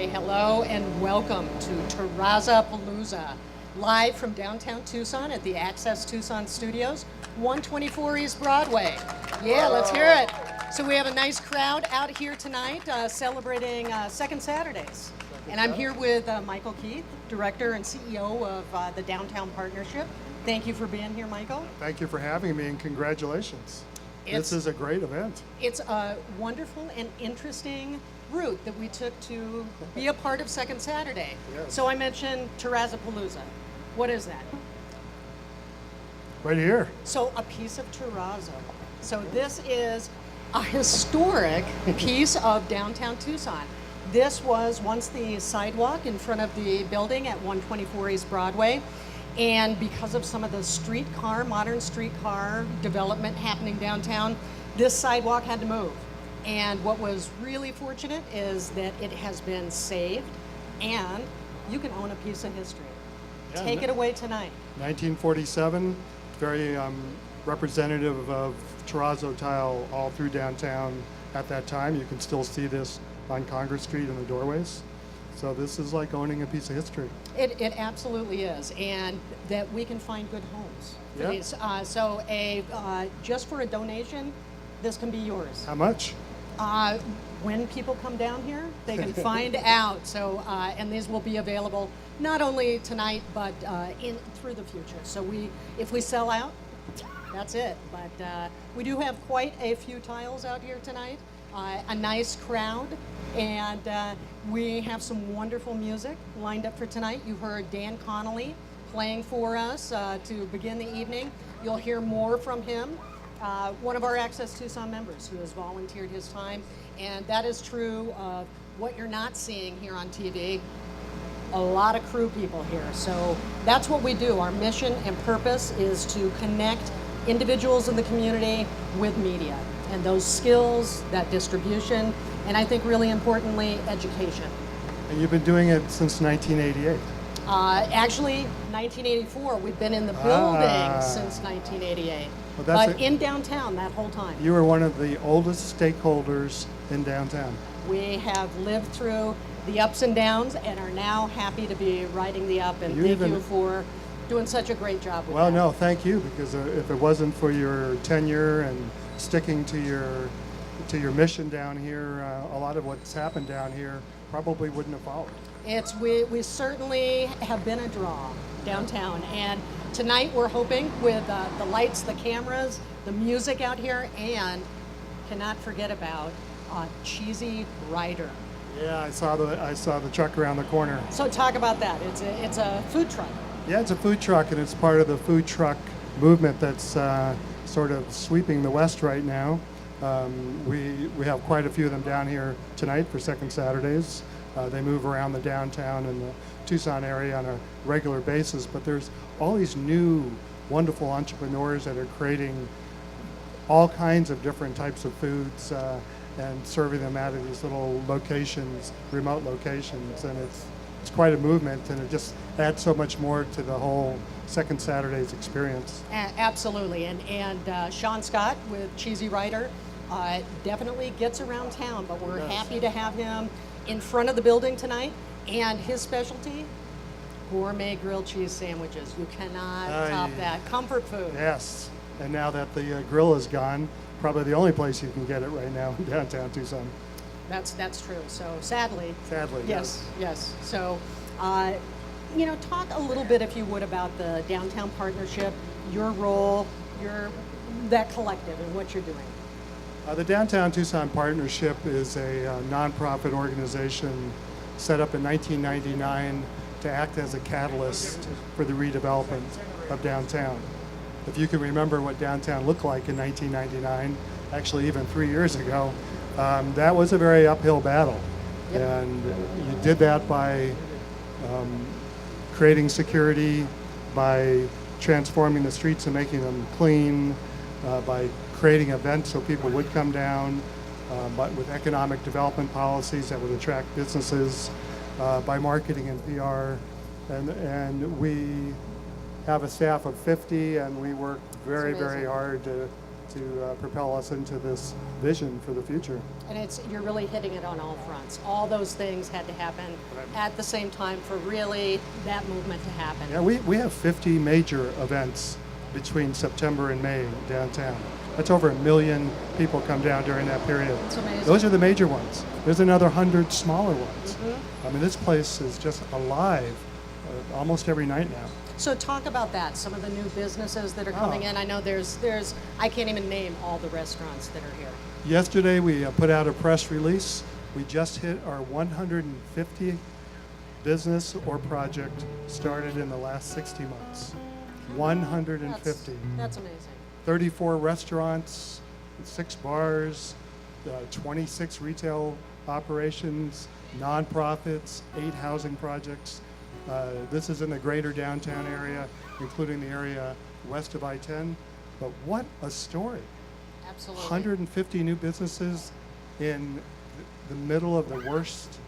hello and welcome to Terrazzo Palooza, live from downtown Tucson at the Access Tucson Studios, 124 East Broadway. Yeah, let's hear it. So we have a nice crowd out here tonight celebrating Second Saturdays. And I'm here with Michael Keith, Director and CEO of the Downtown Partnership. Thank you for being here, Michael. Thank you for having me, and congratulations. This is a great event. It's a wonderful and interesting route that we took to be a part of Second Saturday. Yes. So I mentioned Terrazzo Palooza. What is that? Right here. So a piece of terrazzo. So this is a historic piece of downtown Tucson. This was once the sidewalk in front of the building at 124 East Broadway. And because of some of the modern streetcar development happening downtown, this sidewalk had to move. And what was really fortunate is that it has been saved, and you can own a piece of history. Yeah, Take it away tonight. 1947, very representative of terrazzo tile all through downtown at that time. You can still see this on Congress Street in the doorways. So this is like owning a piece of history. It absolutely is, and that we can find good homes for Yeah. these. So just for a donation, this can be yours. How much? When people come down here, they can find out. So, and these will be available not only tonight, but through the future. So if we sell out, that's it. But we do have quite a few tiles out here tonight, a nice crowd, and we have some wonderful music lined up for tonight. You heard Dan Connolly playing for us to begin the evening. You'll hear more from him. One of our Access Tucson members who has volunteered his time, and that is true of what you're not seeing here on TV. A lot of crew people here, so that's what we do. Our mission and purpose is to connect individuals in the community with media, and those skills, that distribution, and I think really importantly, education. And you've been doing it since 1988. Actually, 1984. We've been in the building since 1988. Well, but in downtown that whole time. You are one of the oldest stakeholders in downtown. We have lived through the ups and downs and are now happy to be riding the up, and thank you for doing such a great job with that. Well, no, thank you, because if it wasn't for your tenure and sticking to your mission down here, a lot of what's happened down here probably wouldn't have followed. We certainly have been a draw downtown, and tonight we're hoping with the lights, the cameras, the music out here, and cannot forget about Cheesy Rider. Yeah, I saw the truck around the corner. So talk about that. It's a food truck. Yeah, it's a food truck, and it's part of the food truck movement that's sort of sweeping the West right now. We have quite a few of them down here tonight for Second Saturdays. They move around the downtown and the Tucson area on a regular basis, but there's all these new wonderful entrepreneurs that are creating all kinds of different types of foods and serving them out of these little locations, remote locations, and it's quite a movement, and it just adds so much more to the whole Second Saturday's experience. Absolutely, and Sean Scott with Cheesy Rider definitely gets around town, but we're happy to have him in front of the building tonight, and his specialty, gourmet grilled cheese sandwiches. You cannot top that. Comfort food. Yes, and now that the grill is gone, probably the only place you can get it right now in downtown Tucson. That's true. So sadly. Yes. So, talk a little bit, if you would, about the Downtown Partnership, your role, that collective, and what you're doing. The Downtown Tucson Partnership is a nonprofit organization set up in 1999 to act as a catalyst for the redevelopment of downtown. If you can remember what downtown looked like in 1999, actually even 3 years ago, that was a very uphill battle. Yep. And you did that by creating security, by transforming the streets and making them clean, by creating events so people would come down, but with economic development policies that would attract businesses, by marketing and PR. And we have a staff of 50, and we work very hard to to propel us into this vision for the future. And you're really hitting it on all fronts. All those things had to happen at the same time for really that movement to happen. Yeah, we have 50 major events between September and May downtown. That's over 1 million people come down during that period. It's amazing. Those are the major ones. There's another 100 smaller ones. I mean, this place is just alive almost every night now. So talk about that, some of the new businesses that are coming in. I know there's I can't even name all the restaurants that are here. Yesterday we put out a press release. We just hit our 150th business or project started in the last 60 months. 150. That's amazing. 34 restaurants, 6 bars, 26 retail operations, nonprofits, 8 housing projects. This is in the greater downtown area, including the area west of I-10. But what a story. Absolutely. 150 new businesses in the middle of the worst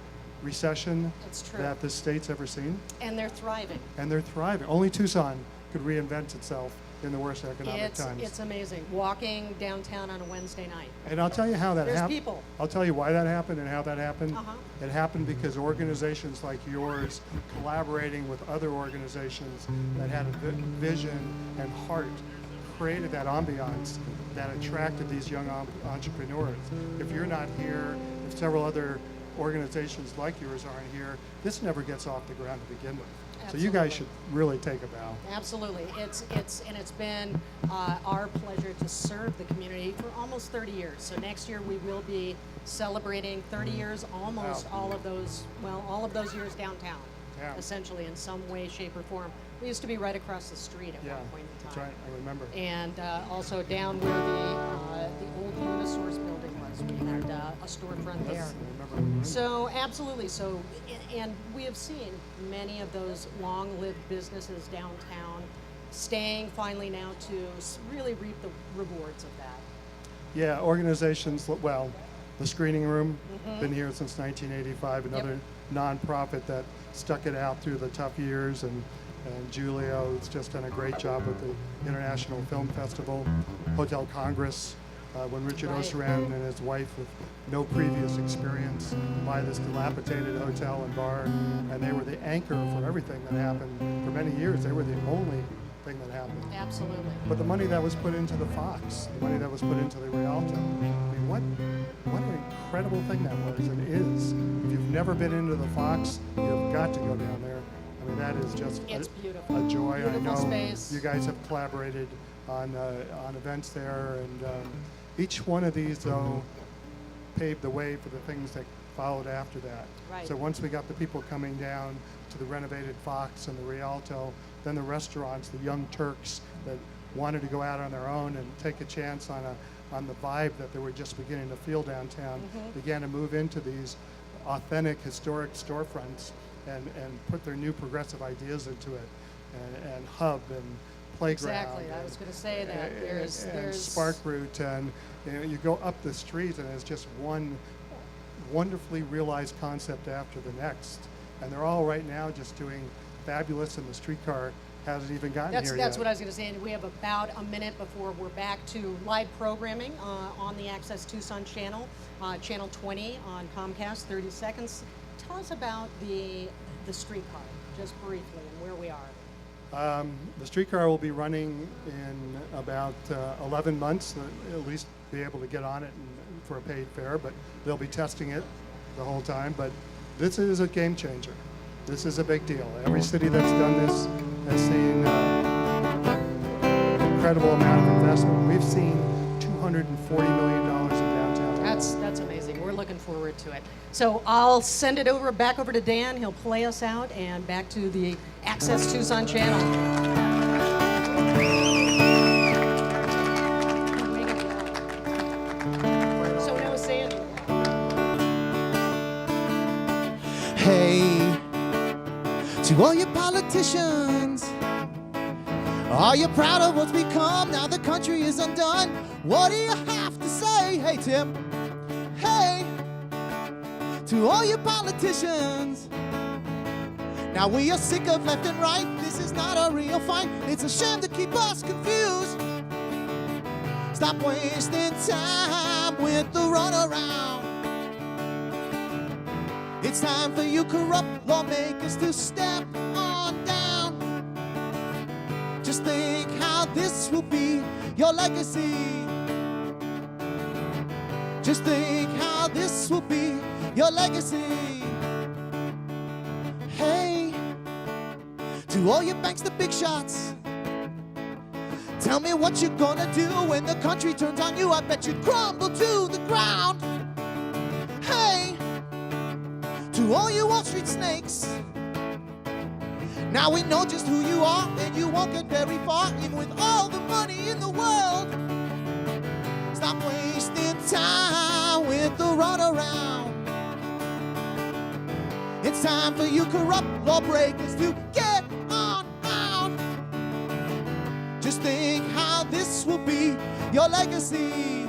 recession It's true. that the state's ever seen. And they're thriving. And they're thriving. Only Tucson could reinvent itself in the worst economic times. It's amazing. Walking downtown on a Wednesday night. And I'll tell you how that There's happened. people. I'll tell you why that happened and how that happened. Uh-huh. It happened because organizations like yours, collaborating with other organizations that had a vision and heart, created that ambiance that attracted these young entrepreneurs. If you're not here, if several other organizations like yours aren't here, this never gets off the ground to begin with. So you guys should really take a bow. Absolutely. It's been our pleasure to serve the community for almost 30 years. So next year we will be celebrating 30 years, almost all of those years downtown, essentially in some way, shape, or form. We used to be right across the street at one point in time. That's right. I remember. And also down where the old Unisource building was, we had a storefront there. I remember. So absolutely. So, and we have seen many of those long-lived businesses downtown staying finally now to really reap the rewards of that. Yeah, organizations, well, the Screening Room, been here since 1985, another nonprofit that stuck it out through the tough years, and Julio has just done a great job with the International Film Festival. Hotel Congress, when Richard Osran and his wife, with no previous experience, buy this dilapidated hotel and bar, and they were the anchor for everything that happened. For many years, they were the only thing that happened. Absolutely. But the money that was put into the Fox, the money that was put into the Rialto, I mean, what an incredible thing that was and is. If you've never been into the Fox, you've got to go down there. I mean, that is just a joy. Beautiful I know space. you guys have collaborated on events there, and each one of these, though, paved the way for the things that followed after that. Right. So once we got the people coming down to the renovated Fox and the Rialto, then the restaurants, the young Turks that wanted to go out on their own and take a chance on the vibe that they were just beginning to feel downtown, began to move into these authentic, historic storefronts and put their new progressive ideas into it, and hub and playground. Exactly. I was going to say that. There's Spark Route, and you go up the street, and it's just one wonderfully realized concept after the next. And they're all right now just doing fabulous, and the streetcar hasn't even gotten here yet. That's what I was going to say. And we have about a minute before we're back to live programming on the Access Tucson channel, channel 20 on Comcast, 30 seconds. Tell us about the streetcar, just briefly, and where we are. The streetcar will be running in about 11 months, at least be able to get on it for a paid fare, but they'll be testing it the whole time. But this is a game changer. This is a big deal. Every city that's done this has seen an incredible amount of investment. We've seen $240 million in downtown. That's amazing. We're looking forward to it. So I'll send it back over to Dan. He'll play us out, and back to the Access Tucson channel. So now Sandy. Hey, to all your politicians, are you proud of what's become? Now the country is undone. What do you have to say? Hey, Tim. Hey, to all your politicians, now we are sick of left and right. This is not a real fight. It's a shame to keep us confused. Stop wasting time with the runaround. It's time for you corrupt lawmakers to step on down. Just think how this will be your legacy. Just think how this will be your legacy. Hey, to all your banks, the big shots, tell me what you're gonna do when the country turns on you. I bet you'd crumble to the ground. Hey, to all you Wall Street snakes, now we know just who you are, and you won't get very far, even with all the money in the world. Stop wasting time with the runaround. It's time for you corrupt lawbreakers to get on out. Just think how this will be your legacy.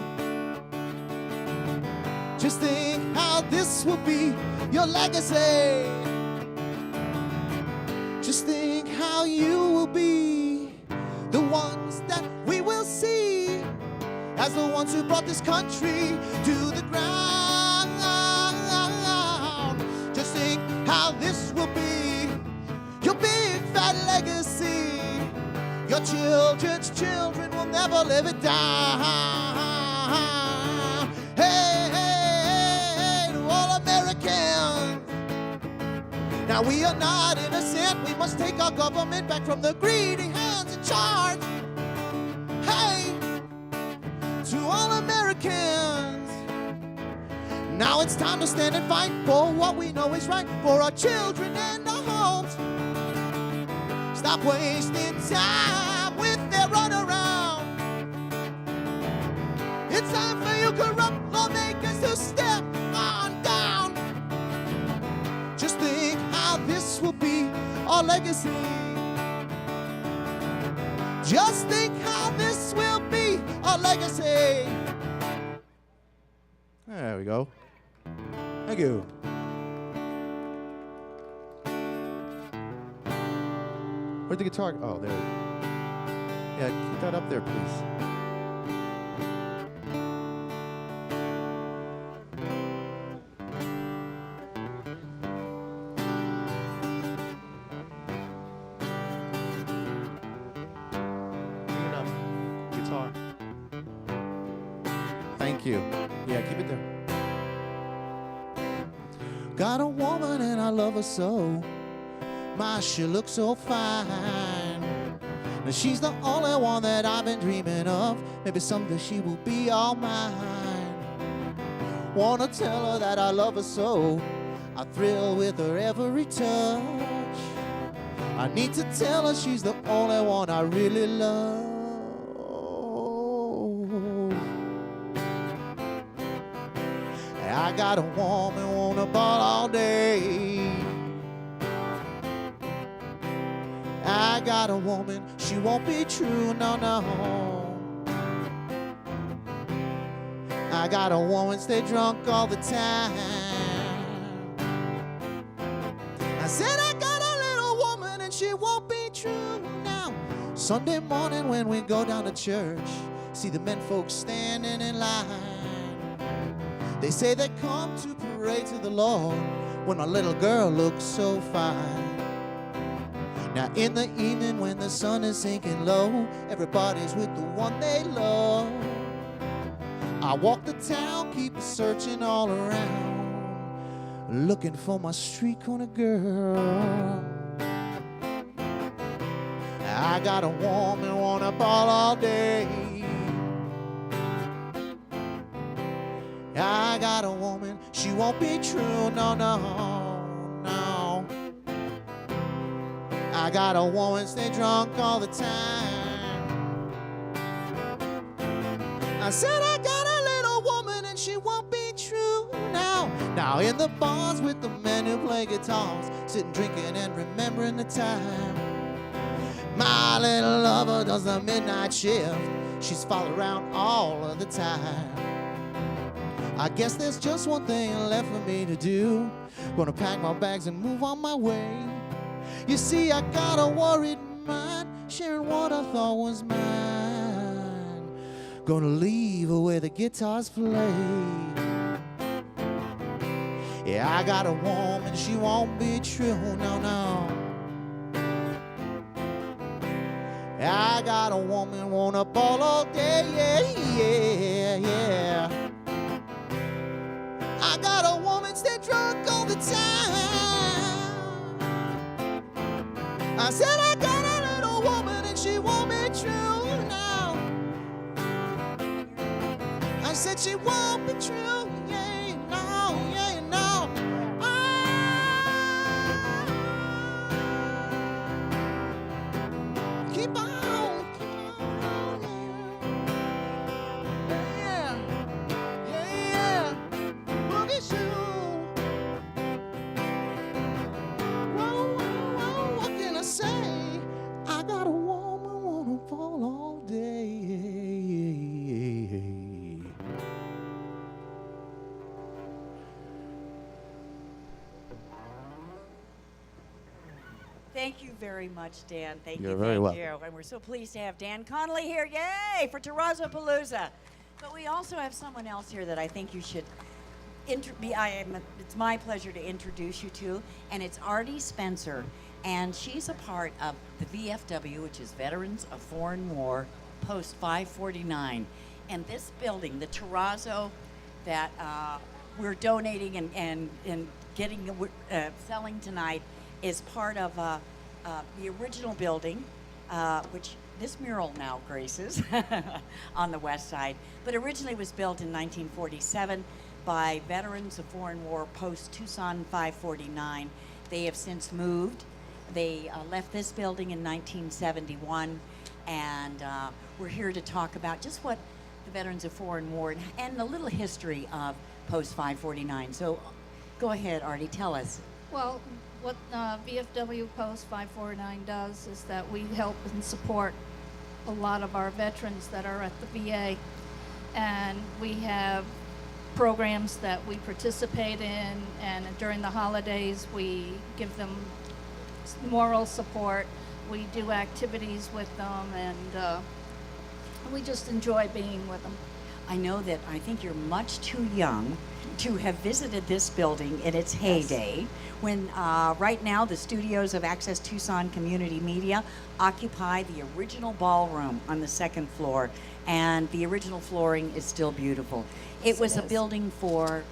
Just think how this will be your legacy. Just think how you will be the ones that we will see as the ones who brought this country to the ground. Just think how this will be your big fat legacy. Your children's children will never live it down. Hey, hey, hey, to all Americans, now we are not innocent. We must take our government back from the greedy hands in charge. Hey, to all Americans, now it's time to stand and fight for what we know is right, for our children and our homes. Stop wasting time with their runaround. It's time for you corrupt lawmakers to step on down. Just think how this will be our legacy. Just think how this will be our legacy. There we go. Thank you. Where'd the guitar go? Oh, there. Yeah, keep that up there, please. Bring it up. Guitar. Thank you. Yeah, keep it there. Got a woman and I love her so. My, she looks so fine. Now she's the only one that I've been dreaming of. Maybe someday she will be all mine. Wanna tell her that I love her so. I thrill with her every touch. I need to tell her she's the only one I really love. I got a woman wanna ball all day. I got a woman, she won't be true, no, no. I got a woman stay drunk all the time. I said I got a little woman and she won't be true now. Sunday morning when we go down to church, see the men folks standing in line. They say they come to pray to the Lord when my little girl looks so fine. Now in the evening when the sun is sinking low, everybody's with the one they love. I walk the town, keep searching all around, looking for my street corner girl. I got a woman wanna ball all day. I got a woman, she won't be true, no, no, no. I got a woman stay drunk all the time. I said I got a little woman and she won't be true now. Now in the bars with the men who play guitars, sitting drinking and remembering the time. My little lover does the midnight shift. She's followed around all of the time. I guess there's just one thing left for me to do. Gonna pack my bags and move on my way. You see, I got a worried mind, sharing what I thought was mine. Gonna leave her where the guitars play. Yeah, I got a woman, she won't be true, no, no. I got a woman, wanna ball all day, yeah, yeah, yeah. I got a woman, stay drunk all the time. I said I got a little woman and she won't be true now. I said she won't be true, yeah, you know, yeah, you know. Keep on, yeah, yeah, boogie shoe. Whoa, whoa, whoa, what can I say? I got a woman wanna fall all day. Thank you very much, Dan. Thank You're you. very thank welcome. you. And we're so pleased to have Dan Connolly here. Yay! For Terrazzo Palooza. But we also have someone else here that I think you should it's my pleasure to introduce you to, and it's Artie Spencer. And she's a part of the VFW, which is Veterans of Foreign War, Post 549. And this building, the Terrazzo that we're donating and getting selling tonight, is part of the original building, which this mural now graces on the west side, but originally was built in 1947 by Veterans of Foreign War, Post Tucson 549. They have since moved. They left this building in 1971, and we're here to talk about just what the Veterans of Foreign War and the little history of Post 549. So go ahead, Artie, tell us. Well, what VFW Post 549 does is that we help and support a lot of our veterans that are at the VA. And we have programs that we participate in, and during the holidays we give them moral support. We do activities with them, and we just enjoy being with them. I know that I think you're much too young to have visited this building in its heyday, when right now the studios of Access Tucson Community Media occupy the original ballroom on the second floor, and the original flooring is still beautiful. It was a building for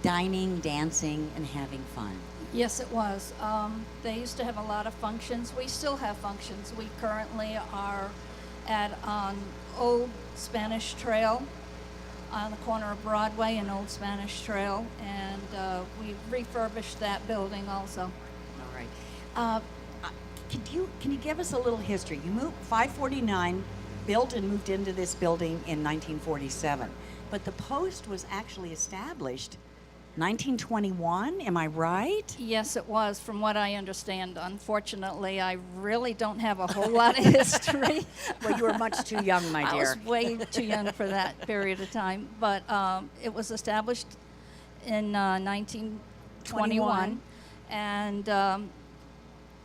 dining, dancing, and having fun. Yes, it was. They used to have a lot of functions. We still have functions. We currently are at Old Spanish Trail on the corner of Broadway and Old Spanish Trail, and we refurbished that building also. All right. Can you give us a little history? You moved 549, built and moved into this building in 1947, but the Post was actually established 1921, am I right? Yes, it was, from what I understand. Unfortunately, I really don't have a whole lot of history. Well, you were much too young, my dear. I was way too young for that period of time. But it was established in 1921, and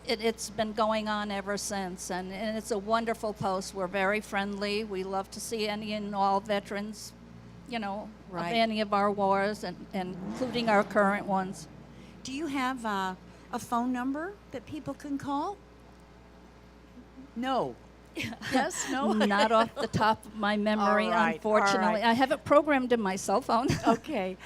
it's been going on ever since. And it's a wonderful post. We're very friendly. We love to see any and all veterans, you know, Right. of any of our wars, and including our current ones. Do you have a phone number that people can call? No. Yes, no? Not off the top of my memory, All right, unfortunately. all right. I have it programmed in my cell phone. Okay.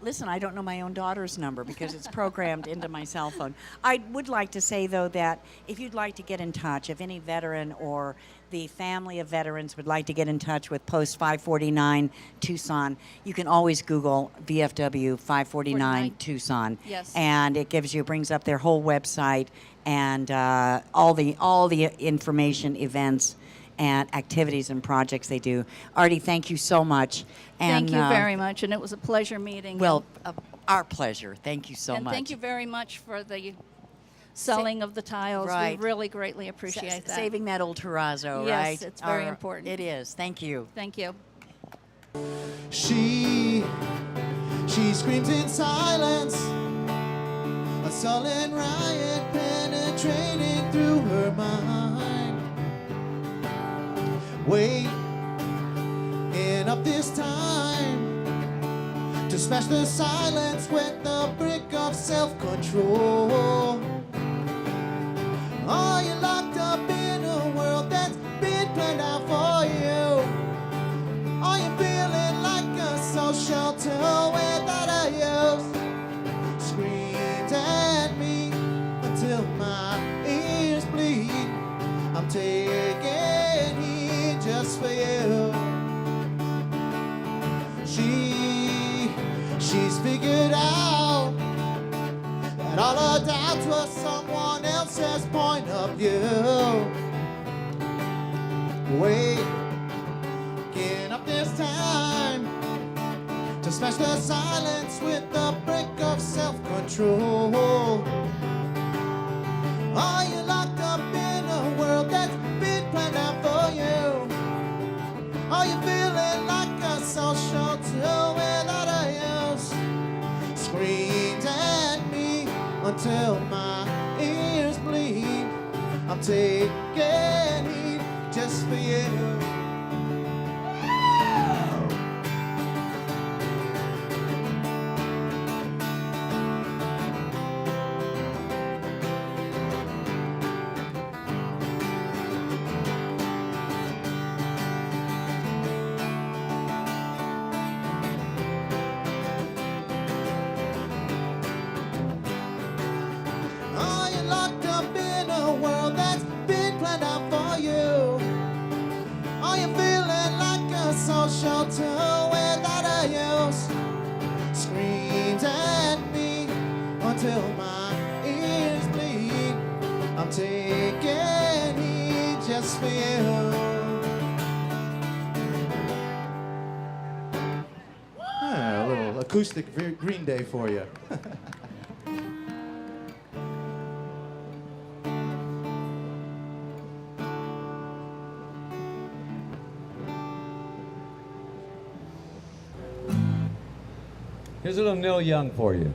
Listen, I don't know my own daughter's number because it's programmed into my cell phone. I would like to say, though, that if you'd like to get in touch, if any veteran or the family of veterans would like to get in touch with Post 549 Tucson, you can always Google VFW 549 Tucson. Yes. And it brings up their whole website and all the information, events, and activities and projects they do. Artie, thank you so much. And, Thank you very much, and it was a pleasure meeting. Well, our pleasure. Thank you so and much. thank you very much for the selling of the tiles. Right. We really greatly appreciate that. Saving that old terrazzo, Yes, right? it's very important. It is. Thank you. Thank you. She screams in silence, a sullen riot penetrating through her mind. Wait, waking up this time to smash the silence with the brick of self-control. Are you locked up in a world that's been planned out for you? Are you feeling like a social tool without a use? Screams at me until my ears bleed. I'm taking heed just for you. She's figured out that all her doubts were someone else's point of view. Waking up this time to smash the silence with the brick of self-control. Are you locked up in a world that's been planned out for you? Are you feeling like a social tool without a use? Screams at me until my ears bleed. I'm taking heed just for you. Are you locked up in a world that's been planned out for you? Are you feeling like a social tool without a use? Screams at me until my ears bleed. I'm taking heed just for you. A little acoustic Green Day for you. Here's a little Neil Young for you.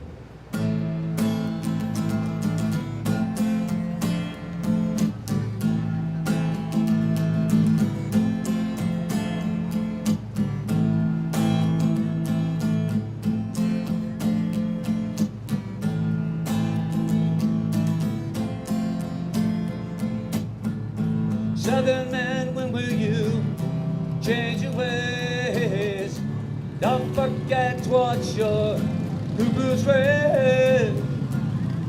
Southern man, when will you change your ways? Don't forget what your purpose is.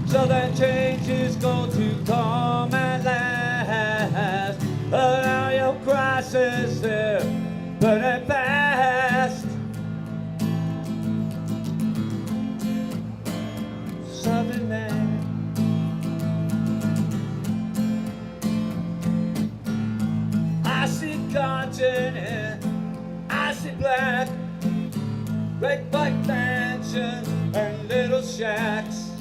Southern change is going to come at last. Allow your crisis there, burning fast. Southern man, I see continent, I see black. Great white mansions and little shacks.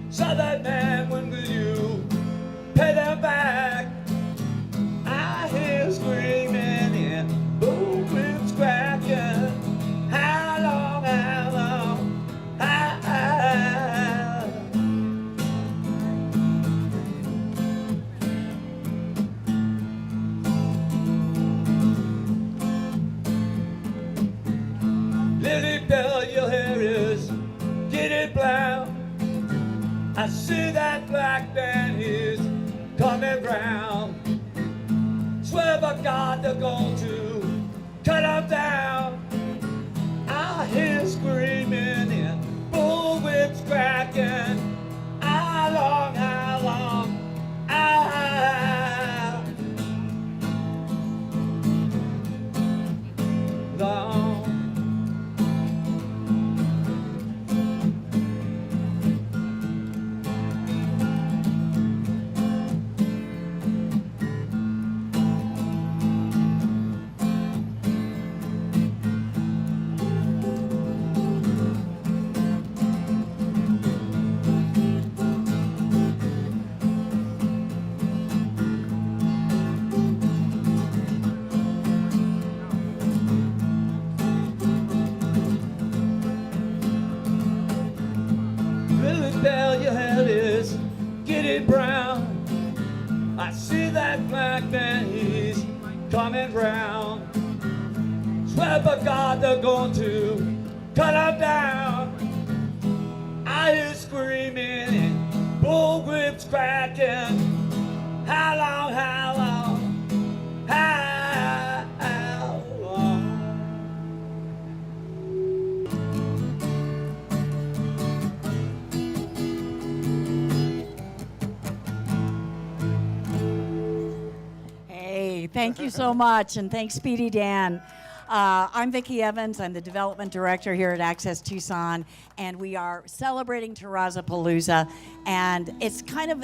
Southern man, when will you pay them back? I hear screaming in bullwhips cracking. How long, how long, how Lily Bell, your hair is getting brown. I see that black man is coming round. Swear by God they're going to cut him down. I hear screaming and bullwhips cracking. How long, how long, how long? Bell, your head is getting brown. I see that black man, he's coming round. Swear by God they're going to cut her down. I hear screaming and bull grips cracking. How long, how long, how long? Hey, thank you so much, and thanks, Speedy Dan. I'm Vicki Evans. I'm the development director here at Access Tucson, and we are celebrating Terrazzo Palooza, and it's kind of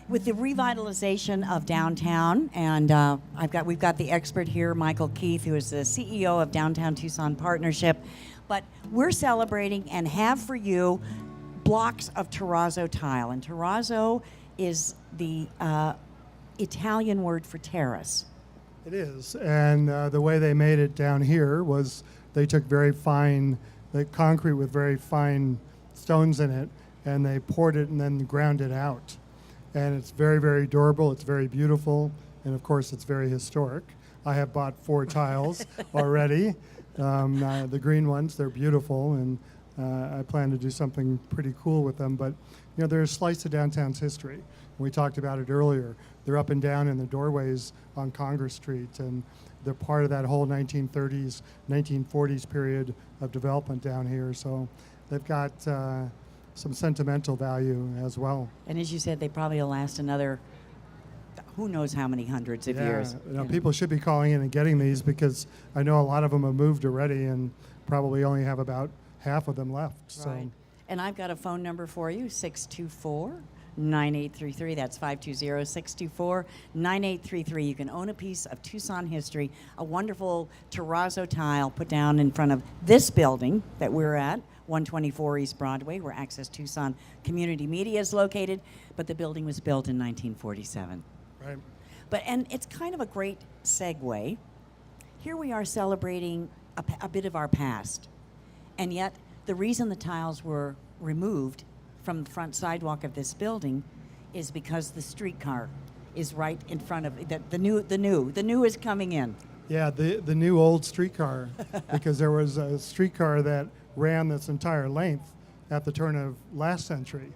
with the revitalization of downtown. And we've got the expert here, Michael Keith, who is the CEO of Downtown Tucson Partnership. But we're celebrating and have for you blocks of terrazzo tile, and terrazzo is the Italian word for terrace. It is, and the way they made it down here was they took very fine, the concrete with very fine stones in it, and they poured it and then ground it out. And it's very, very durable, it's very beautiful, and of course it's very historic. I have bought 4 tiles already, the green ones, they're beautiful, and I plan to do something pretty cool with them, but you know, they're a slice of downtown's history. We talked about it earlier. They're up and down in the doorways on Congress Street, and they're part of that whole 1930s, 1940s period of development down here. So they've got some sentimental value as well. And as you said, they probably will last another, who knows how many hundreds of years. You know, people should be calling in and getting these because I know a lot of them have moved already and probably only have about half of them left. Right. So. And I've got a phone number for you, 624-9833. That's 520-624-9833. You can own a piece of Tucson history, a wonderful terrazzo tile put down in front of this building that we're at, 124 East Broadway, where Access Tucson Community Media is located, but the building was built in 1947. Right. And it's kind of a great segue. Here we are celebrating a bit of our past, and yet the reason the tiles were removed from the front sidewalk of this building is because the streetcar is right in front of the new is coming in. Yeah, the new old streetcar, because there was a streetcar that ran this entire length at the turn of last century.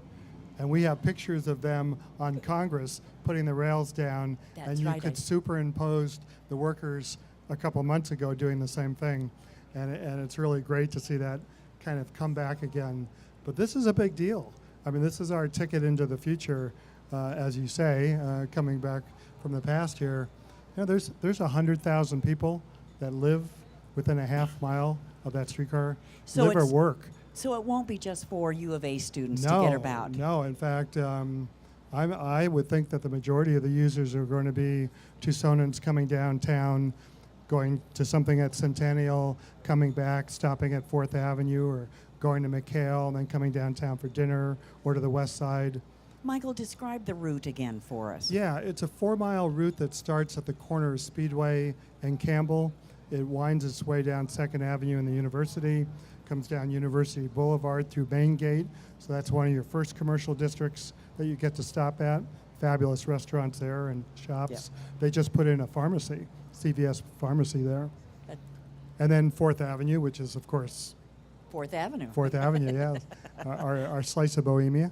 And we have pictures of them on Congress putting the rails down, That's and you right, could superimpose the workers a couple months ago doing the same thing. And it's really great to see that kind of come back again. But this is a big deal. I mean, this is our ticket into the future, as you say, coming back from the past here. You know, there's 100,000 people that live within a half mile of that streetcar, live or work. So it won't be just for U of A students to get about. No, in fact, I would think that the majority of the users are going to be Tucsonans coming downtown, going to something at Centennial, coming back, stopping at 4th Avenue, or going to McHale, and then coming downtown for dinner, or to the west side. Michael, describe the route again for us. Yeah, it's a 4-mile route that starts at the corner of Speedway and Campbell. It winds its way down 2nd Avenue in the University, comes down University Boulevard through Main Gate. So that's one of your first commercial districts that you get to stop at. Fabulous restaurants there and shops. Yep. They just put in a pharmacy, CVS pharmacy there. That- And then 4th Avenue, which is, of course, 4th Avenue. 4th Avenue, yeah, our slice of Bohemia.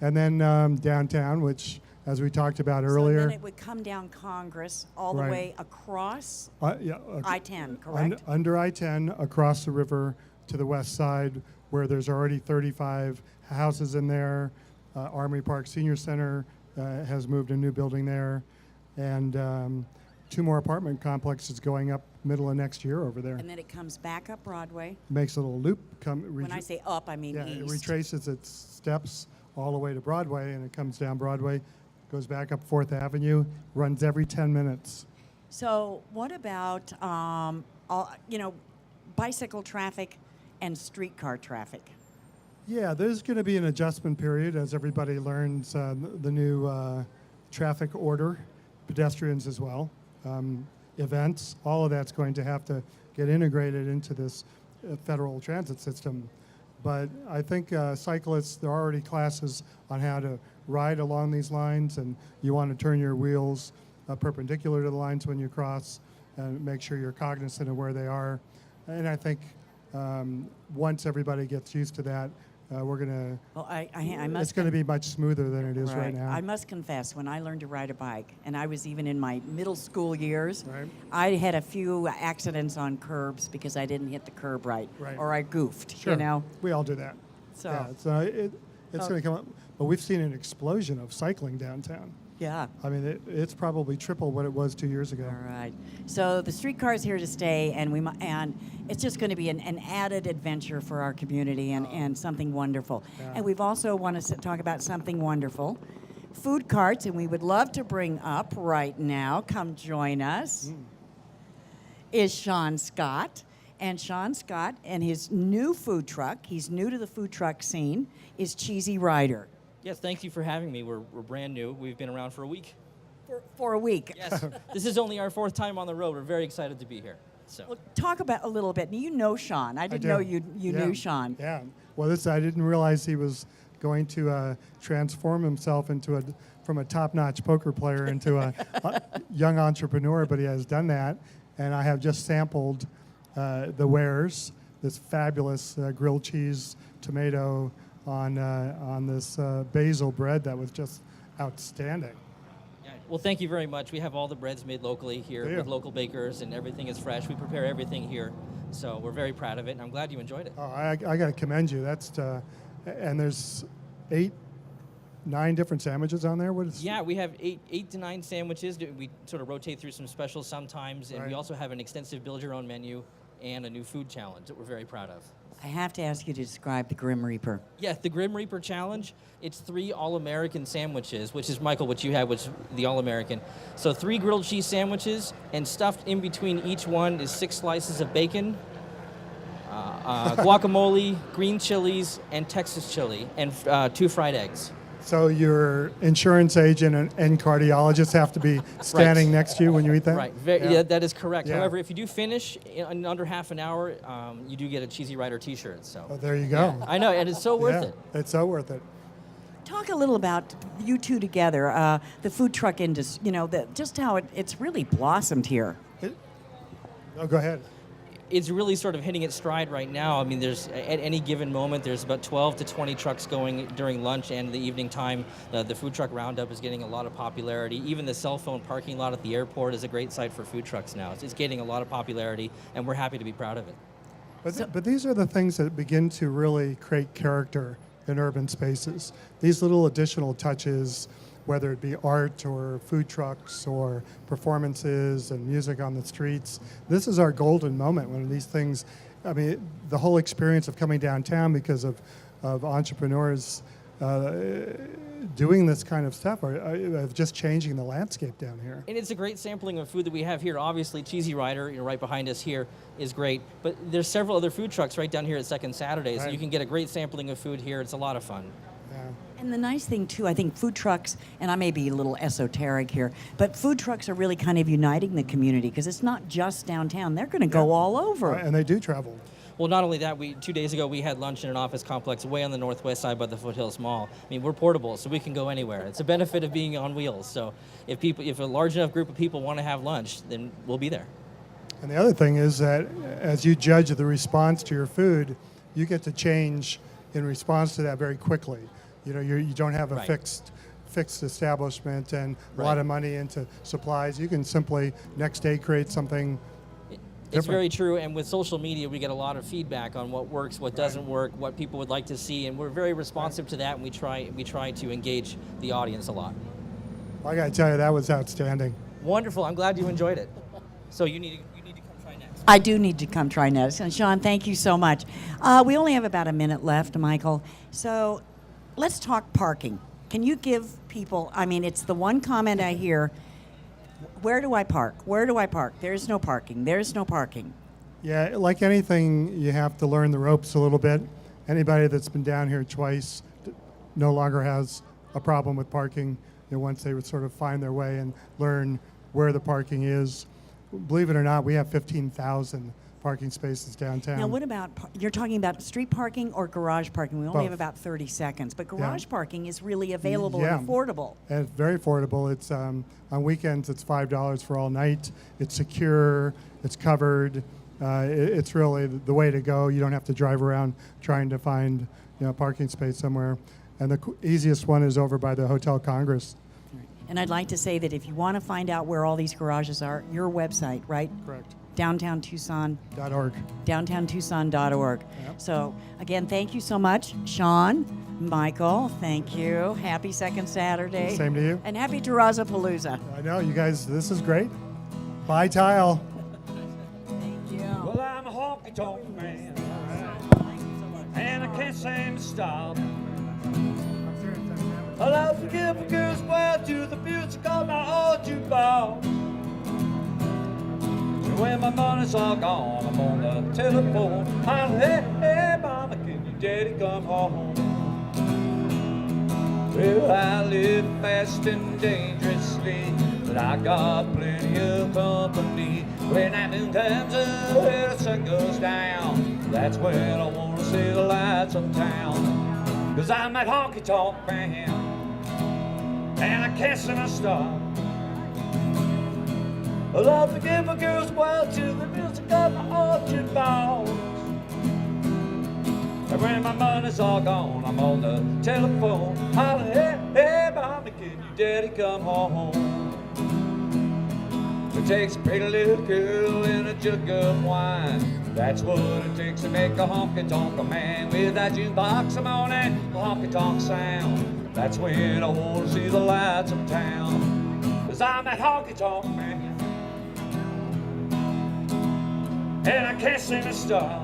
And then downtown, which, as we talked about earlier. So then it would come down Congress all the Right. way across Yeah, I-10, correct? Under I-10, across the river to the west side, where there's already 35 houses in there. Armory Park Senior Center has moved a new building there. And 2 more apartment complexes going up middle of next year over there. And then it comes back up Broadway. Makes a little loop. When I say up, I mean Yeah, it east. retraces its steps all the way to Broadway, and it comes down Broadway, goes back up 4th Avenue, runs every 10 minutes. So what about, bicycle traffic and streetcar traffic? Yeah, there's going to be an adjustment period as everybody learns the new traffic order, pedestrians as well, events, all of that's going to have to get integrated into this federal transit system. But I think cyclists, there are already classes on how to ride along these lines, and you want to turn your wheels perpendicular to the lines when you cross. and make sure you're cognizant of where they are. And I think once everybody gets used to that, we're gonna. Well, I must. It's going to be much smoother than it is right now. I must confess, when I learned to ride a bike, and I was even in my middle school years, Right. I had a few accidents on curbs because I didn't hit the curb right, Right. or I goofed. Sure. You know. We all do that. So. Yeah, so it's going to come up. But we've seen an explosion of cycling downtown. Yeah. I mean, it's probably triple what it was 2 years ago. All right. So the streetcar's here to stay, and and it's just going to be an added adventure for our community and something wonderful. Yeah. And we've also want to talk about something wonderful, food carts, and we would love to bring up right now. Come join us. Is Sean Scott. And Sean Scott and his new food truck, he's new to the food truck scene, is Cheesy Rider. Yes, thank you for having me. We're brand new. We've been around for a week. For a week. Yes, this is only our 4th time on the road. We're very excited to be here. So, Well, talk about a little bit. You know Sean. I didn't do. know you Yeah. knew Sean. Yeah. Well, I didn't realize he was going to transform himself from a top-notch poker player into a young entrepreneur, but he has done that. And I have just sampled the wares, this fabulous grilled cheese tomato on this basil bread that was just outstanding. yeah. Well, thank you very much. We have all the breads made locally here Yeah. with local bakers, and everything is fresh. We prepare everything here, so we're very proud of it, and I'm glad you enjoyed it. Oh, I got to commend you. And there's 9 different sandwiches on there. What is? Yeah, we have eight to 9 sandwiches. We sort of rotate through some specials sometimes, and we Right. also have an extensive build-your-own menu and a new food challenge that we're very proud of. I have to ask you to describe the Grim Reaper. Yeah, the Grim Reaper Challenge. It's 3 All-American sandwiches, which is, Michael, what you had, which is the All-American. So 3 grilled cheese sandwiches, and stuffed in between each one is 6 slices of bacon, guacamole, green chilies, and Texas chili, and 2 fried eggs. So your insurance agent and cardiologist have to be standing next to you when you eat that? Right, Yeah. yeah, that is correct. Yeah. However, if you do finish in under half an hour, you do get a Cheesy Rider t-shirt. So Oh, there you go. I know, and it's so worth Yeah, it. It's so worth it. Talk a little about you two together, the food truck industry, just how it's really blossomed here. Oh, go ahead. It's really sort of hitting its stride right now. I mean, there's at any given moment, there's about 12 to 20 trucks going during lunch and the evening time. The food truck roundup is getting a lot of popularity. Even the cell phone parking lot at the airport is a great site for food trucks now. It's getting a lot of popularity, and we're happy to be proud of it. But these are the things that begin to really create character in urban spaces. These little additional touches, whether it be art or food trucks or performances and music on the streets. This is our golden moment when these things, I mean, the whole experience of coming downtown because of entrepreneurs doing this kind of stuff are just changing the landscape down here. And it's a great sampling of food that we have here. Obviously, Cheesy Rider, right behind us here, is great. But there's several other food trucks right down here at Second Saturday, so Right. you can get a great sampling of food here. It's a lot of fun. Yeah. And the nice thing, too, I think food trucks, and I may be a little esoteric here, but food trucks are really kind of uniting the community because it's not just downtown. They're going to go all over. And they do travel. Well, not only that, 2 days ago we had lunch in an office complex way on the northwest side by the Foothills Mall. I mean, we're portable, so we can go anywhere. It's a benefit of being on wheels. So if a large enough group of people want to have lunch, then we'll be there. And the other thing is that as you judge the response to your food, you get to change in response to that very quickly. You don't have a Right. fixed establishment and a lot Right. of money into supplies. You can simply next day create something It's different. very true, and with social media, we get a lot of feedback on what works, what doesn't work, what people would like to see, and we're very responsive to that, and we try to engage the audience a lot. I got to tell you, that was outstanding. Wonderful. I'm glad you enjoyed it. So you need to come try next. I do need to come try next. And Sean, thank you so much. We only have about a minute left, Michael. So let's talk parking. Can you give people, I mean, it's the one comment I hear, where do I park? Where do I park? There's no parking. There's no parking. Yeah, like anything, you have to learn the ropes a little bit. Anybody that's been down here twice no longer has a problem with parking. Once they would sort of find their way and learn where the parking is. Believe it or not, we have 15,000 parking spaces downtown. Now, what about, you're talking about street parking or garage parking? We only Both. have about 30 seconds, but Yeah. garage parking is really available Yeah. and affordable. And it's very affordable. It's on weekends. It's $5 for all night. It's secure. It's covered. It's really the way to go. You don't have to drive around trying to find a parking space somewhere. And the easiest one is over by the Hotel Congress. And I'd like to say that if you want to find out where all these garages are, your website, right? Correct. Downtown Tucson, .org. downtowntucson.org. So again, thank you so much, Sean, Michael. Thank you. Happy second Saturday. Same to you. And happy Terrazzo Palooza. I know, you guys, this is great. Bye, Tile. Thank you. Well, I'm a honky-tonk man, and I can't seem to stop. I love to give a girl's well to the music of my old jukebox. And when my money's all gone, I'm on the telephone. I'm hey, mama, can your daddy come home? Well, I live fast and dangerously, but I got plenty of company. When afternoon comes up and the sun goes down, that's when I want to see the lights of town. 'Cause I'm that honky-tonk man, and I can't stand a stop. I love to give a girl's wild to the music of my old jukebox. And when my money's all gone, I'm on the telephone, hollering, hey, hey, mama, can your daddy come home? It takes a pretty little girl and a jug of wine. That's what it takes to make a honky-tonk man. With that jukebox, I'm on that honky-tonk sound. That's when I want to see the lights of town. 'Cause I'm that honky-tonk man, and I can't seem to stop.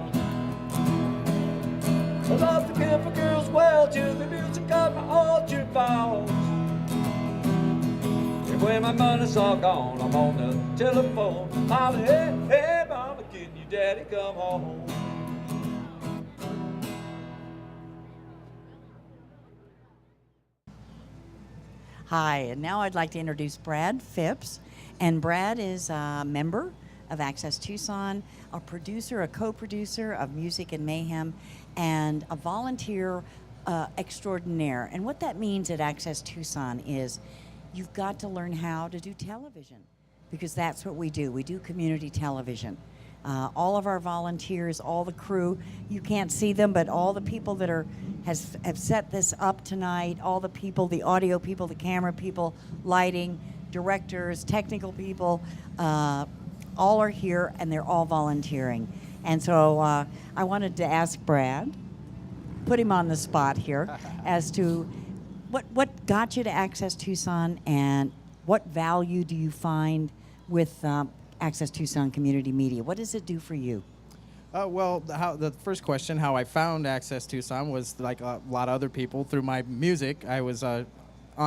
I love to give a girl's well to the music of my old jukebox. And when my money's all gone, I'm on the telephone, hollering, hey, hey, mama, can your daddy come home? Hi, and now I'd like to introduce Brad Phipps. And Brad is a member of Access Tucson, a producer, a co-producer of Music and Mayhem, and a volunteer extraordinaire. And what that means at Access Tucson is you've got to learn how to do television, because that's what we do. We do community television. All of our volunteers, all the crew, you can't see them, but all the people that have set this up tonight, all the people, the audio people, the camera people, lighting, directors, technical people, all are here, and they're all volunteering. And so I wanted to ask Brad, put him on the spot here, as to what got you to Access Tucson, and what value do you find with Access Tucson Community Media? What does it do for you? Well, the first question, how I found Access Tucson, was like a lot of other people through my music. I was on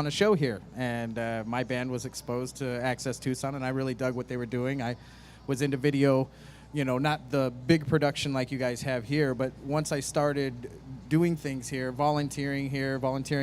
a show here, and my band was exposed to Access Tucson, and I really dug what they were doing. I was into video, not the big production like you guys have here, but once I started doing things here, volunteering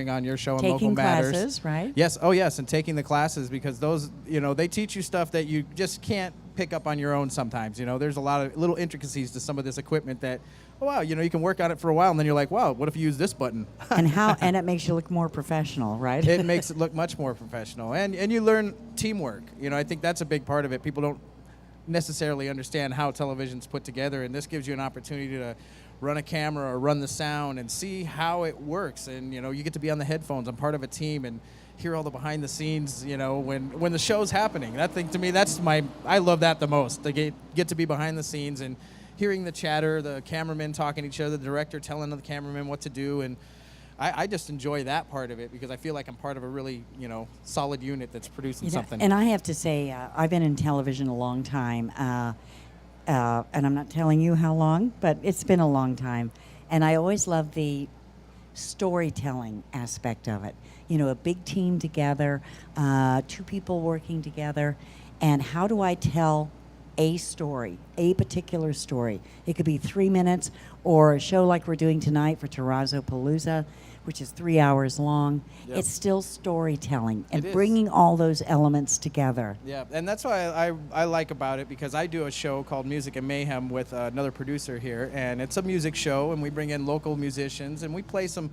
on your show and Local Matters. Taking classes, right? Yes, oh yes, and taking the classes, because those, they teach you stuff that you just can't pick up on your own sometimes. There's a lot of little intricacies to some of this equipment that, oh wow, you can work on it for a while, and then you're like, wow, what if you use this button? And it makes you look more professional, right? It makes it look much more professional, and you learn teamwork. I think that's a big part of it. People don't necessarily understand how television's put together, and this gives you an opportunity to run a camera or run the sound and see how it works. And you get to be on the headphones. I'm part of a team and hear all the behind the scenes, when the show's happening. That thing, to me, I love that the most. To get to be behind the scenes and hearing the chatter, the cameramen talking to each other, the director telling the cameraman what to do, and I just enjoy that part of it, because I feel like I'm part of a really, solid unit that's producing something. And I have to say, I've been in television a long time, and I'm not telling you how long, but it's been a long time. And I always love the storytelling aspect of it. A big team together, two people working together, and how do I tell a story, a particular story. It could be 3 minutes, or a show like we're doing tonight for Terrazzo Palooza, which is 3 hours long. Yep. It's still storytelling and It is. bringing all those elements together. Yeah, and that's why I like about it, because I do a show called Music and Mayhem with another producer here, and it's a music show, and we bring in local musicians, and we play some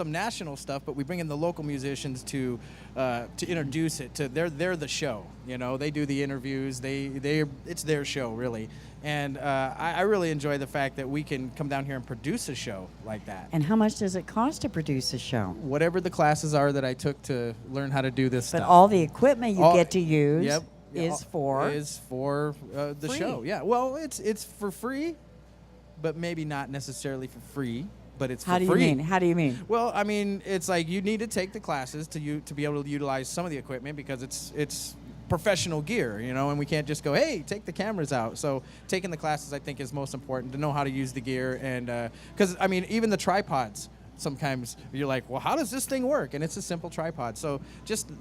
national stuff, but we bring in the local musicians to introduce it to. They're the show, you know. They do the interviews. It's their show really, and I really enjoy the fact that we can come down here and produce a show like that. And how much does it cost to produce a show? Whatever the classes are that I took to learn how to do this But stuff. all the equipment you All- get to use Yep. is for the free. show. Yeah. Well, it's for free, but maybe not necessarily for free. But it's How for do you free. mean? How do you mean? Well, I mean, it's like you need to take the classes to be able to utilize some of the equipment, because it's professional gear, you know, and we can't just go, hey, take the cameras out. So taking the classes, I think, is most important, to know how to use the gear, and because I mean, even the tripods. Sometimes you're like, well, how does this thing work? And it's a simple tripod. So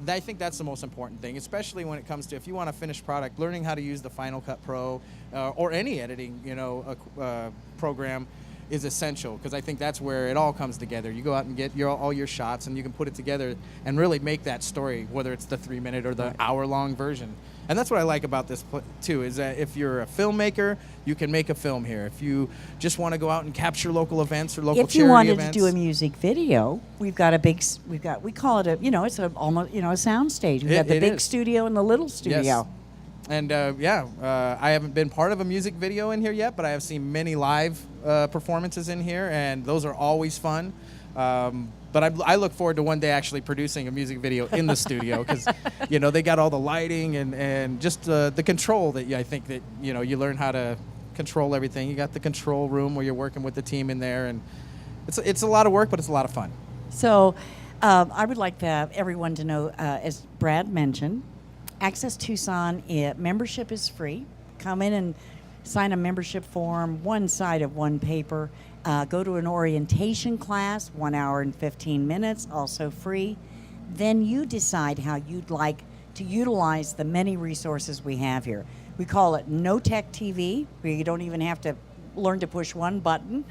I think that's the most important thing, especially when it comes to, if you want a finished product, learning how to use the Final Cut Pro or any editing, you know, program is essential, because I think that's where it all comes together. You go out and get all your shots, and you can put it together and really make that story, whether it's the 3-minute or the hour-long version. And that's what I like about this too, is that if you're a filmmaker, you can make a film here. If you just want to go out and capture local events or local If you charity wanted events, to do a music video, we call it it's almost a sound stage. We've got the It big is. studio and the little studio. Yes. And I haven't been part of a music video in here yet, but I have seen many live performances in here, and those are always fun. But I look forward to one day actually producing a music video in the studio, because you know, they got all the lighting and just the control that I think that, you know, you learn how to control everything. You got the control room where you're working with the team in there, and it's a lot of work, but it's a lot of fun. So I would like everyone to know, as Brad mentioned, Access Tucson membership is free. Come in and sign a membership form, one side of one paper. Go to an orientation class, 1 hour and 15 minutes, also free. Then you decide how you'd like to utilize the many resources we have here. We call it No Tech TV, where you don't even have to learn to push one button.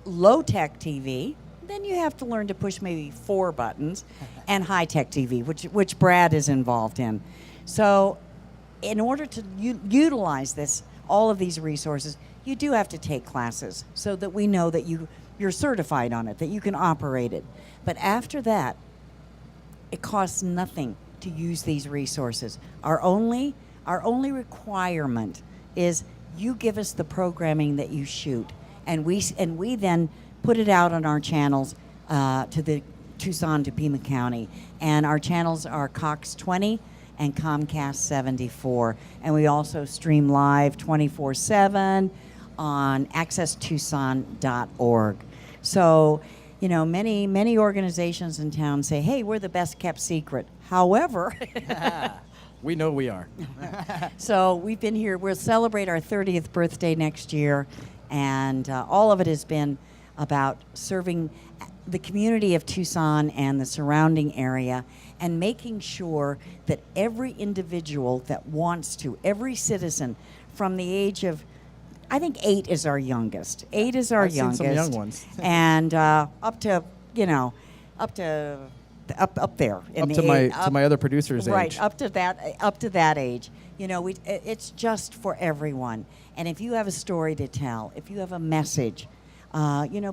Low Tech TV, then you have to learn to push maybe 4 buttons. And High Tech TV, which Brad is involved in. So in order to utilize all of these resources, you do have to take classes so that we know that you're certified on it, that you can operate it. But after that, it costs nothing to use these resources. Our only requirement is you give us the programming that you shoot, and we then put it out on our channels to the Tucson to Pima County. And our channels are Cox 20 and Comcast 74. And we also stream live 24/7 on accesstucson.org. So, you know, many organizations in town say, hey, we're the best kept secret. However, We know we are. so we've been here. We'll celebrate our 30th birthday next year. And all of it has been about serving the community of Tucson and the surrounding area, and making sure that every individual that wants to, every citizen from the age of, I think 8 is our youngest. 8 is our I've seen youngest. some young ones. And up to, up there. Up to my other producer's Right, age. up to that age. You know, it's just for everyone. And if you have a story to tell, if you have a message,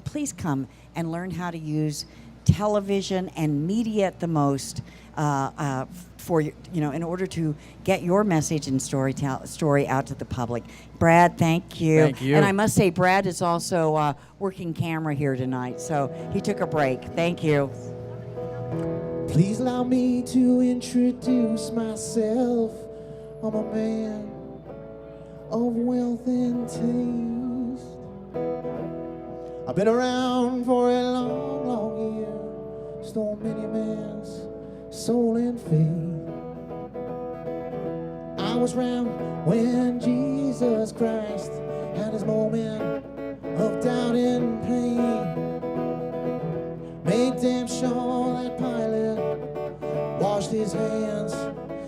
please come and learn how to use television and media at the most in order to get your message and story out to the public. Brad, thank you. Thank you. And I must say, Brad is also working camera here tonight, so he took a break. Thank you. Please allow me to introduce myself. I'm a man of wealth and taste. I've been around for a long, long year. Stole many man's soul and faith. I was around when Jesus Christ had his moment of doubt and pain. Made damn sure that Pilate washed his hands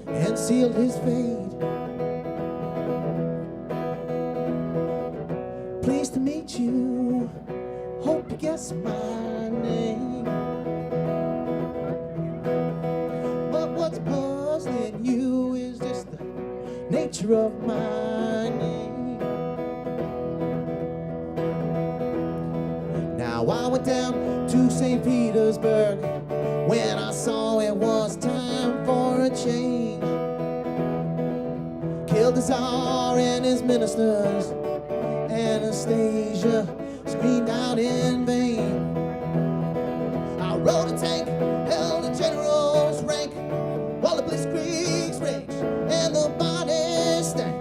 and sealed his fate. Pleased to meet you. Hope you guess my name. But what's puzzling you is just the nature of my name. Now I went down to St. Petersburg when I saw it was time for a change. Killed the Tsar and his ministers. Anastasia screamed out in vain. I rode a tank, held a general's rank, while the blitzkriegs raged and the bodies stank.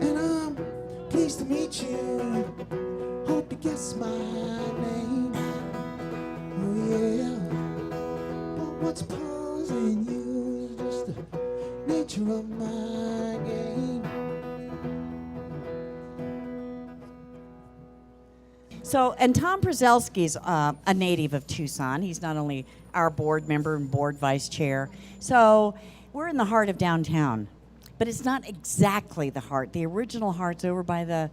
And I'm pleased to meet you. Hope you guess my name. Oh yeah. But what's puzzling you is just the nature of my game. So, and Tom Prezelski's a native of Tucson. He's not only our board member and board vice chair. So, we're in the heart of downtown, but it's not exactly the heart. The original heart's over by the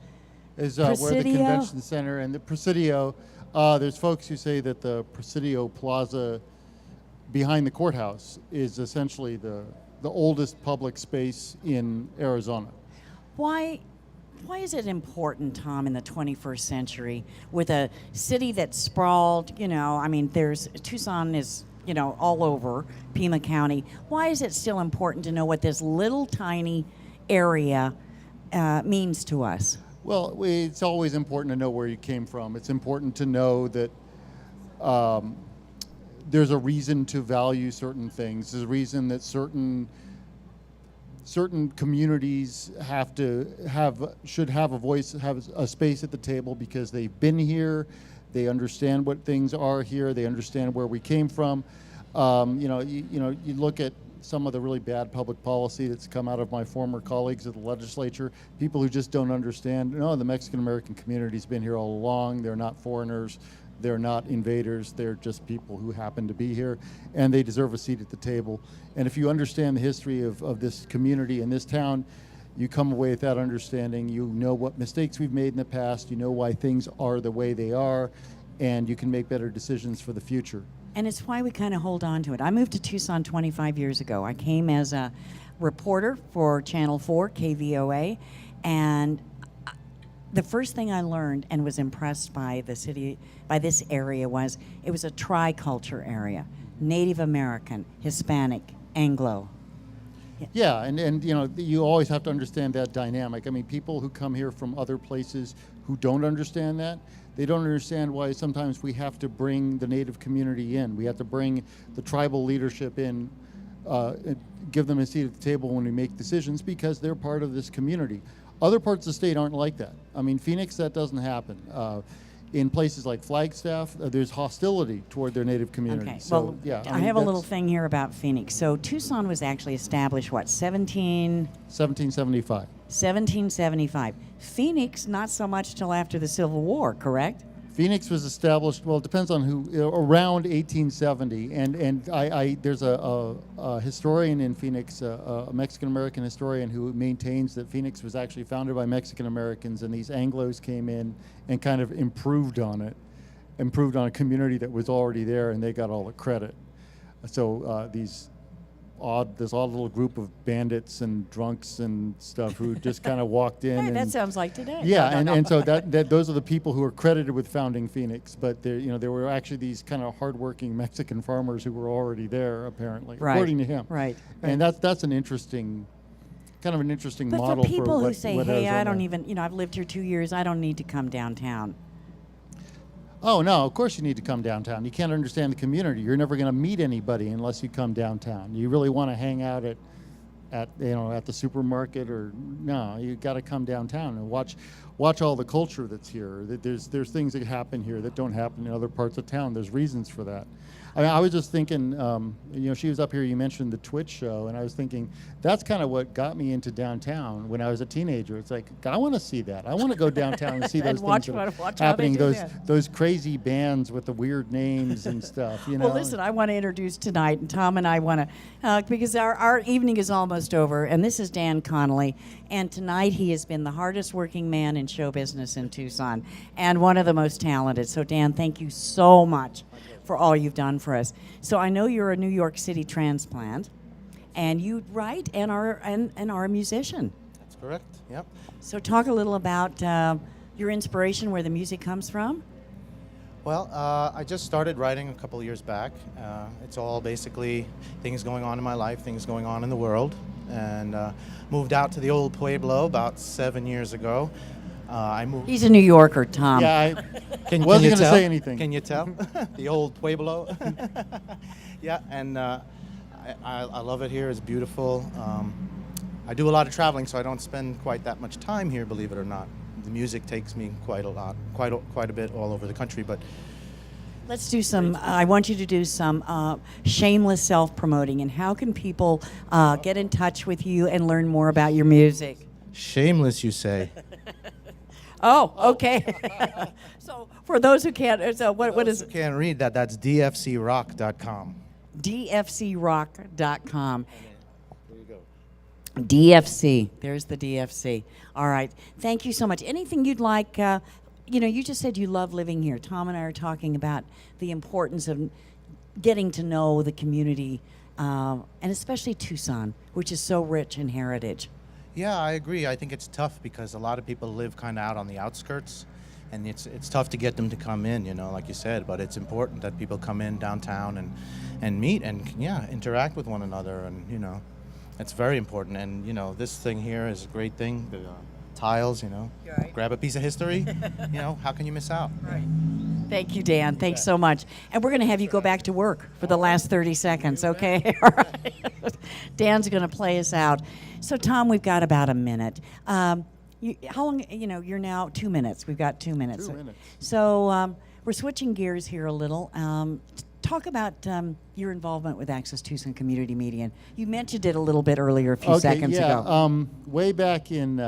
Is where the Presidio? convention center and the Presidio. There's folks who say that the Presidio Plaza behind the courthouse is essentially the oldest public space in Arizona. Why is it important, Tom, in the 21st century, with a city that's sprawled, I mean, Tucson is, all over Pima County. Why is it still important to know what this little tiny area means to us? Well, it's always important to know where you came from. It's important to know that there's a reason to value certain things. There's a reason that certain communities should have a voice, have a space at the table because they've been here, they understand what things are here, they understand where we came from. You look at some of the really bad public policy that's come out of my former colleagues at the legislature, people who just don't understand, no, the Mexican American community's been here all along, they're not foreigners, they're not invaders, they're just people who happen to be here, and they deserve a seat at the table. And if you understand the history of this community and this town, you come away with that understanding, you know what mistakes we've made in the past, you know why things are the way they are, and you can make better decisions for the future. And it's why we kind of hold on to it. I moved to Tucson 25 years ago. I came as a reporter for Channel 4, KVOA, and the first thing I learned and was impressed by the city, by this area, was it was a tri-culture area. Native American, Hispanic, Anglo. Yeah, and you always have to understand that dynamic. I mean, people who come here from other places who don't understand that, they don't understand why sometimes we have to bring the Native community in. We have to bring the tribal leadership in, give them a seat at the table when we make decisions because they're part of this community. Other parts of the state aren't like that. I mean, Phoenix, that doesn't happen. In places like Flagstaff, there's hostility toward their Native community. Okay, So, well, yeah, I have a little thing here about Phoenix. So Tucson was actually established, 1775. 1775. Phoenix, not so much till after the Civil War, correct? Phoenix was established, well, it depends on who, around 1870. And there's a historian in Phoenix, a Mexican-American historian who maintains that Phoenix was actually founded by Mexican-Americans and these Anglos came in and kind of improved on a community that was already there and they got all the credit. So this odd little group of bandits and drunks and stuff who just kind of walked in. Hey, and, that sounds like today. yeah, and so that those are the people who are credited with founding Phoenix. But there were actually these kind of hardworking Mexican farmers who were already there, apparently, Right, according to him. right. And that's an interesting, kind of an interesting But model for people who what, say, what hey, I Arizona- don't even, I've lived here 2 years, I don't need to come downtown. Oh, no, of course you need to come downtown. You can't understand the community. You're never going to meet anybody unless you come downtown. You really want to hang out at the supermarket or no, you got to come downtown and watch all the culture that's here. There's things that happen here that don't happen in other parts of town. There's reasons for that. I mean, I was just thinking, she was up here, you mentioned the Twitch show, and I was thinking, that's kind of what got me into downtown when I was a teenager. It's like, I want to see that. I want to go downtown and see those watch things that how are they happening, do those crazy bands with the weird names and stuff, you know. Well, listen, I want to introduce tonight, and Tom and I want to, because our evening is almost over, and this is Dan Connolly, and tonight he has been the hardest working man in show business in Tucson, and one of the most talented. So, Dan, thank you so much for all you've done for us. So I know you're a New York City transplant, and you write and are a musician. That's correct. Yep. So talk a little about your inspiration, where the music comes from. Well, I just started writing a couple of years back. It's all basically things going on in my life, things going on in the world, and moved out to the old Pueblo about 7 years ago. I moved. He's a New Yorker, Tom. Yeah, Can wasn't you going to tell? say anything. Can you tell? The old Pueblo. Yeah, and I love it here. It's beautiful. I do a lot of traveling, so I don't spend quite that much time here, believe it or not. The music takes me quite a bit all over the country, but Let's do some, I want you to do some shameless self-promoting. And how can people get in touch with you and learn more about your music? shameless, you say. Oh, okay. So for those who can't, so what is You can't read that. That's dfcrock.com. dfcrock.com? There you go. DFC. There's the DFC. All right. Thank you so much. Anything you'd like, you just said you love living here. Tom and I are talking about the importance of getting to know the community, and especially Tucson, which is so rich in heritage. Yeah, I agree. I think it's tough because a lot of people live kind of out on the outskirts, and it's tough to get them to come in, like you said. But it's important that people come in downtown and meet and interact with one another, and it's very important. And this thing here is a great thing. The tiles, Right. grab a piece of history. How can you miss out? Right. Thank you, Dan. Thanks so much. And we're going to have you go back to work for the last 30 seconds, okay? All right. Dan's going to play us out. So, Tom, we've got about a minute. How long, you're now 2 minutes. We've got 2 minutes. 2 minutes. So, we're switching gears here a little. Talk about your involvement with Access Tucson Community Media. You mentioned it a little bit earlier, a few seconds ago. Way back in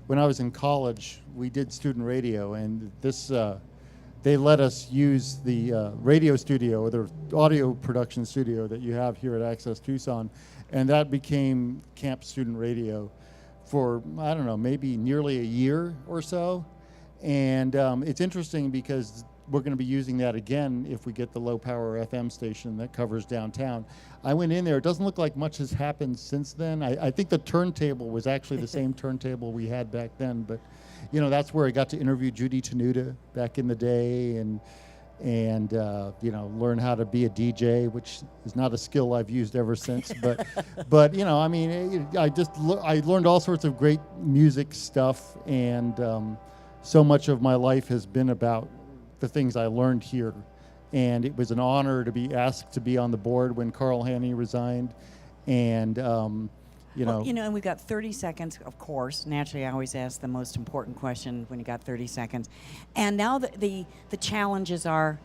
when I was in college, we did student radio, and they let us use the radio studio or the audio production studio that you have here at Access Tucson, and that became Camp Student Radio for, I don't know, maybe nearly a year or so. And it's interesting because we're going to be using that again if we get the low power FM station that covers downtown. I went in there. It doesn't look like much has happened since then. I think the turntable was actually the same turntable we had back then, but that's where I got to interview Judy Tenuta back in the day and learn how to be a DJ, which is not a skill I've used ever since. But I learned all sorts of great music stuff, and so much of my life has been about the things I learned here. And it was an honor to be asked to be on the board when Carl Haney resigned, and and we've got 30 seconds, of course. Naturally, I always ask the most important question when you got 30 seconds. And now the challenges are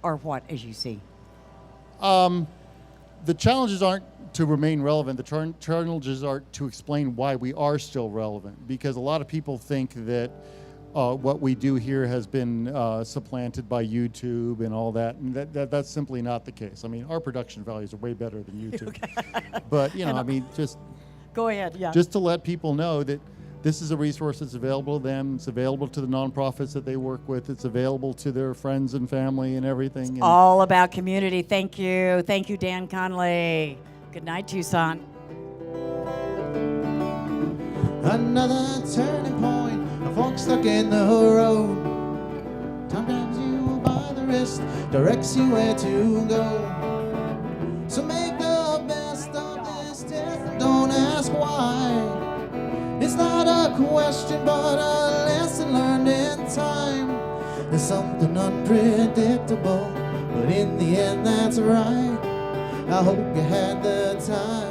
what, as you see? The challenges aren't to remain relevant. The challenges are to explain why we are still relevant, because a lot of people think that what we do here has been supplanted by YouTube and all that, and that's simply not the case. I mean, our production values are way better than YouTube. But just go ahead. Yeah. Just to let people know that this is a resource that's available to them. It's available to the nonprofits that they work with. It's available to their friends and family and everything. And all about community. Thank you, Dan Connolly. Good night, Tucson. Another turning point, a fork stuck in the road. Time grabs you by the wrist, directs you where to go. So make the best of this test and don't ask why. It's not a question but a lesson learned in time. There's something unpredictable, but in the end that's right. I hope you had the time.